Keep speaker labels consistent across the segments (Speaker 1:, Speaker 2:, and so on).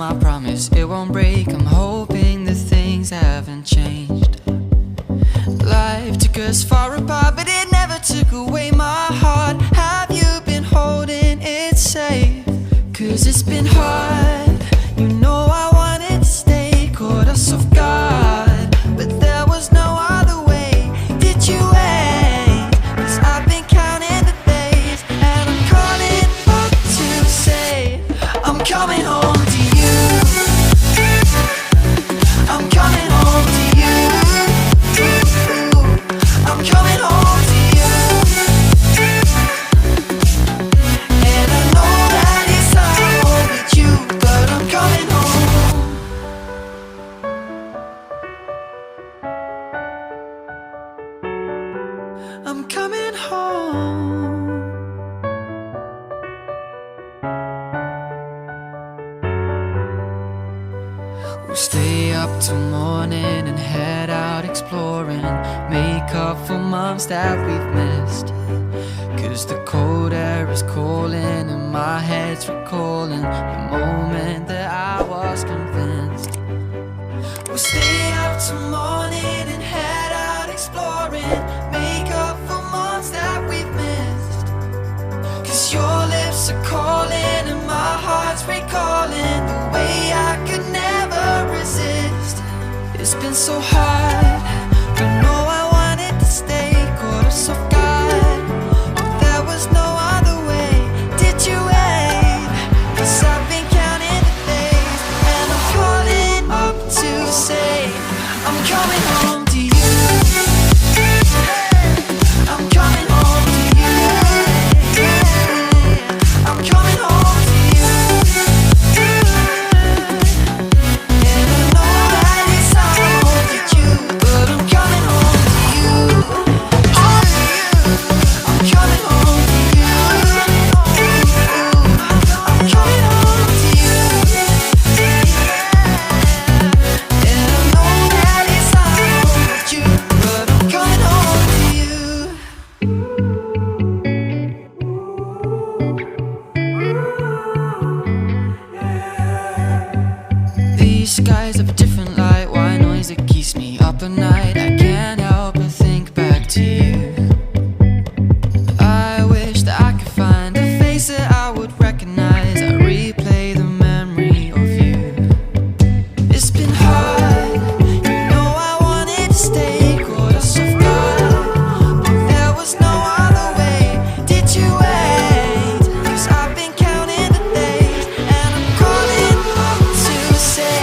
Speaker 1: I promise it won't break. I'm hoping that things haven't changed. Life took us far apart, but it never took away my heart. Have you been holding it safe? 'Cause it's been hard. You know I wanted to stay, caught us off guard, but there was no other way. Did you wait? 'Cause I've been counting the days, and I'm calling up to say I'm coming home to you. I'm coming home to you. I'm coming home to you. And I know that it's hard with you, but I'm coming home. I'm coming home. We'll stay up till morning and head out exploring, make up for months that we've missed. 'Cause the cold air is calling and my head's recalling the moment that I was convinced. We'll stay up till morning and head out exploring, make up for months that we've missed. 'Cause your lips are calling and my heart's recalling the way I could never resist. It's been so hard, but no, I wanted to stay, caught us off guard, but there was no other way. Did you wait? 'Cause I've been counting the days, and I'm calling up to say I'm coming home to you. I'm coming home to you. I'm coming home to you. And I know that it's hard with you, but I'm coming home to you. I'm coming home to you. I'm coming home to you. And I know that it's hard with you, but I'm coming home to you. These skies have a different light, white noise that keeps me up at night. I can't help but think back to you. I wish that I could find a face that I would recognize. I replay the memory of you. It's been hard, you know I wanted to stay, caught us off guard, but there was no other way. Did you wait? 'Cause I've been counting the days, and I'm calling up to say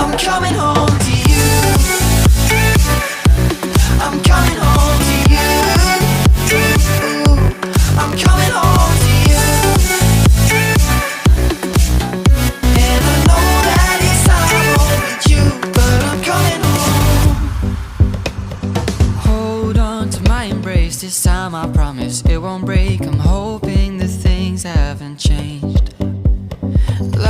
Speaker 1: I'm coming home to you. I'm coming home to you. I'm coming home to you. And I know that it's hard with you, but I'm coming home. Hold on to my embrace, this time I promise it won't break. I'm hoping that things haven't changed.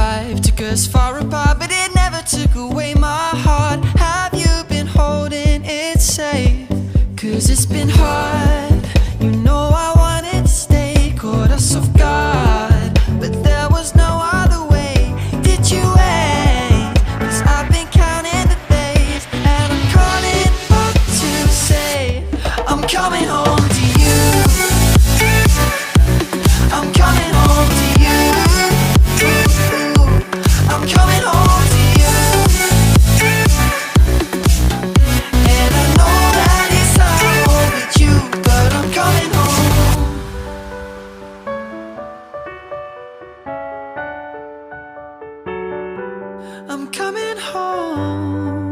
Speaker 1: Life took us far apart, but it never took away my heart. Have you been holding it safe? 'Cause it's been hard, you know I wanted to stay, caught us off guard, but there was no other way. Did you wait? 'Cause I've been counting the days, and I'm calling up to say I'm coming home to you. I'm coming home to you. I'm coming home to you. And I know that it's hard with you, but I'm coming home. I'm coming home.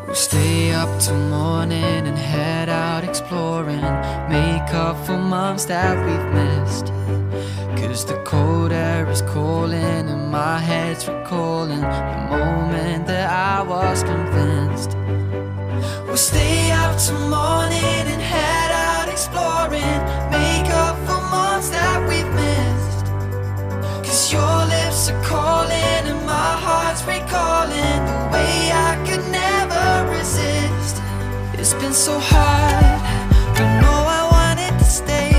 Speaker 1: We'll stay up till morning and head out exploring, make up for months that we've missed. 'Cause the cold air is calling and my head's recalling the moment that I was convinced. We'll stay up till morning and head out exploring, make up for months that we've missed. 'Cause your lips are calling and my heart's recalling the way I could never resist. It's been so hard, but no, I wanted to stay,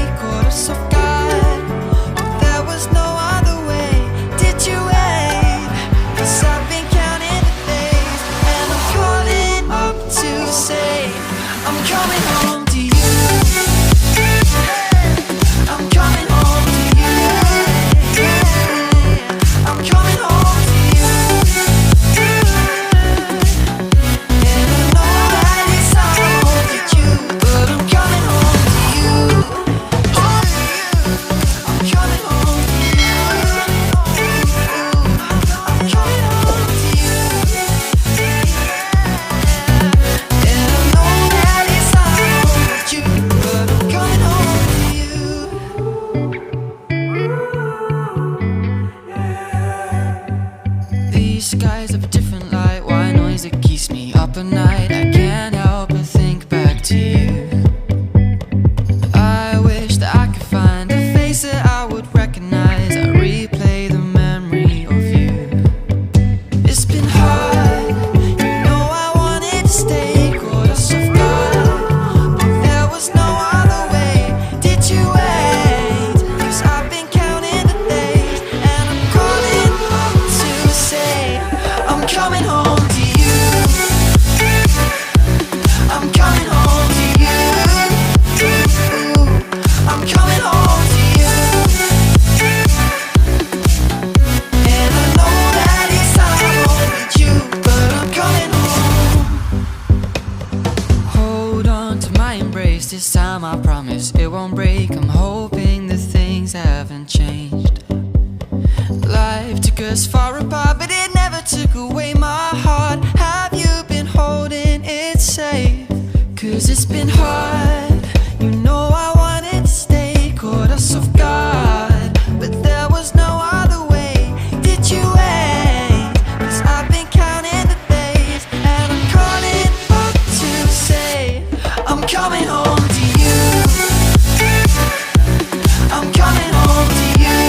Speaker 1: These skies have a different light, white noise that keeps me up at night. I can't help but think back to you. I wish that I could find a face that I would recognize. I replay the memory of you. It's been hard, you know I wanted to stay, caught us off guard, but there was no other way. Did you wait? 'Cause I've been counting the days, and I'm calling up to say I'm coming home to you. I'm coming home to you. I'm coming home to you. And I know that it's hard with you, but I'm coming home. Hold on to my embrace, this time I promise it won't break. I'm hoping that things haven't changed. Life took us far apart, but it never took away my heart. Have you been holding it safe? 'Cause it's been hard, you know I wanted to stay, caught us off guard, but there was no other way. Did you wait? 'Cause I've been counting the days, and I'm calling up to say I'm coming home to you. I'm coming home to you.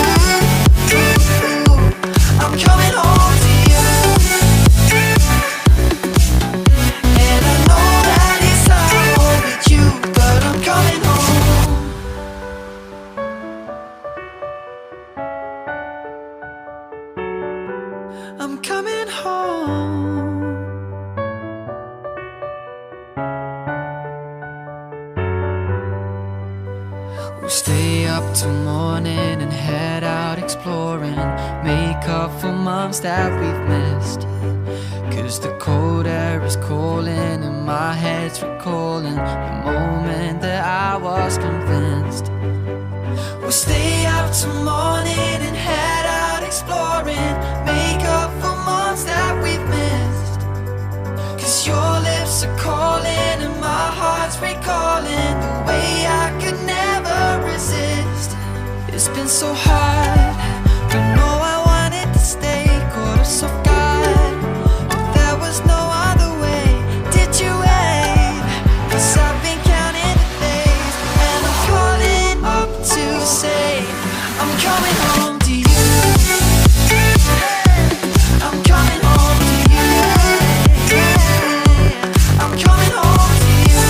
Speaker 1: I'm coming home to you. And I know that it's hard with you, but I'm coming home. I'm coming home. We'll stay up till morning and head out exploring, make up for months that we've missed. 'Cause the cold air is calling and my head's recalling the moment that I was convinced. We'll stay up till morning and head out exploring, make up for months that we've missed. 'Cause your lips are calling and my heart's recalling the way I could never resist. It's been so hard, you know I wanted to stay, caught us off guard, but there was no other way. Did you wait? 'Cause I've been counting the days, and I'm calling up to say I'm coming home to you. I'm coming home to you. I'm coming home to you.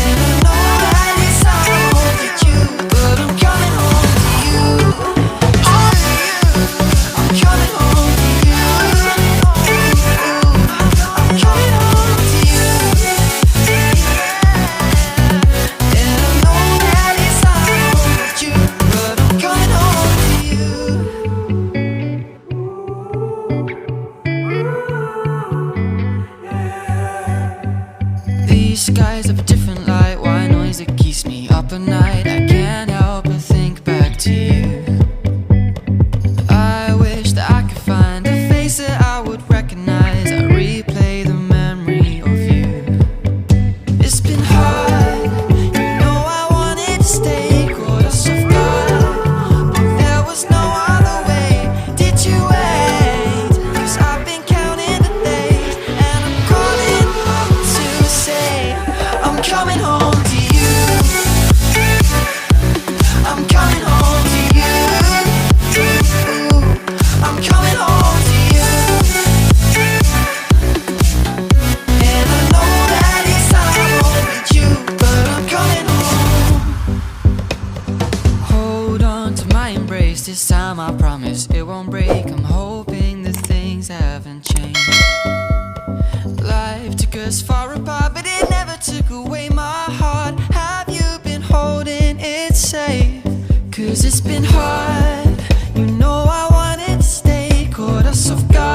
Speaker 1: And I know that it's hard with you, but I'm coming home to you. I'm coming home to you. I'm coming home to you. And I know that it's hard with you, but I'm coming home to you. These skies have a different light, white noise that keeps me up at night. I can't help but think back to you. I wish that I could find a face that I would recognize. I replay the memory of you. It's been hard, you know I wanted to stay, caught us off guard, but there was no other way. Did you wait? 'Cause I've been counting the days, and I'm calling up to say I'm coming home to you. I'm coming home to you. I'm coming home to you. And I know that it's hard with you, but I'm coming home. Hold on to my embrace, this time I promise it won't break. I'm hoping that things haven't changed. Life took us far apart, but it never took away my heart. Have you been holding it safe? 'Cause it's been hard, you know I wanted to stay, caught us off guard.